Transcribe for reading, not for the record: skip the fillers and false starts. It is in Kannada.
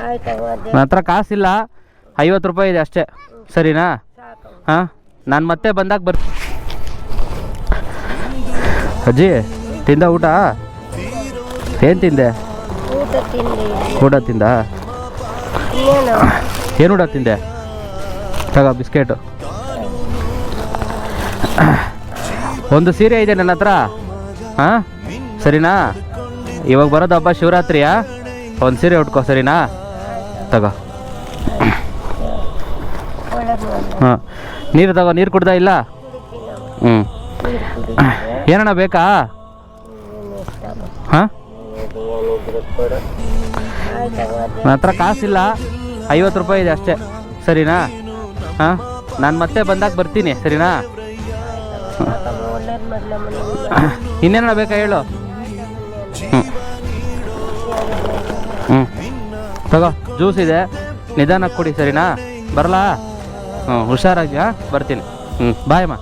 ನನ್ನ ಹತ್ರ ಕಾಸಿಲ್ಲ, 50 ರೂಪಾಯಿ ಇದೆ ಅಷ್ಟೇ, ಸರಿನಾ? ಹಾಂ, ನಾನು ಮತ್ತೆ ಬಂದಾಗ ಅಜ್ಜಿ ತಿಂದ ಊಟ? ಏನು ತಿಂದೆ? ಊಟ ತಿಂದ? ಏನು ಊಟ ತಿಂದೆ? ತಗೋ ಬಿಸ್ಕೆಟು. ಒಂದು ಸೀರೆ ಇದೆ ನನ್ನ ಹತ್ರ, ಹಾಂ ಸರಿನಾ? ಇವಾಗ ಬರೋದು ಹಬ್ಬ ಶಿವರಾತ್ರಿಯಾ, ಒಂದು ಸೀರೆ ಉಟ್ಕೋ ಸರಿನಾ? ತಗೋ. ಹಾಂ, ನೀರು ತಗೋ. ನೀರು ಕುಡ್ದಾ ಇಲ್ಲ? ಹ್ಞೂ, ಏನಣ್ಣ ಬೇಕಾ? ಹಾಂ, ನನ್ನ ಹತ್ರ ಕಾಸಿಲ್ಲ, 50 ರೂಪಾಯಿ ಇದೆ ಅಷ್ಟೇ, ಸರಿನಾ? ಹಾಂ, ನಾನು ಮತ್ತೆ ಬಂದಾಗ ಬರ್ತೀನಿ, ಸರಿನಾ? ಇನ್ನೇನ ಬೇಕಾ ಹೇಳು? ಹ್ಞೂ ತಗೋ, ಜ್ಯೂಸ್ ಇದೆ, ನಿಧಾನಕ್ಕೆ ಕುಡಿ, ಸರಿನಾ? ಬರಲಾ? ಹ್ಞೂ, ಹುಷಾರಾಗಿ. ಹಾಂ, ಬರ್ತೀನಿ. ಬಾಯಮ್ಮ.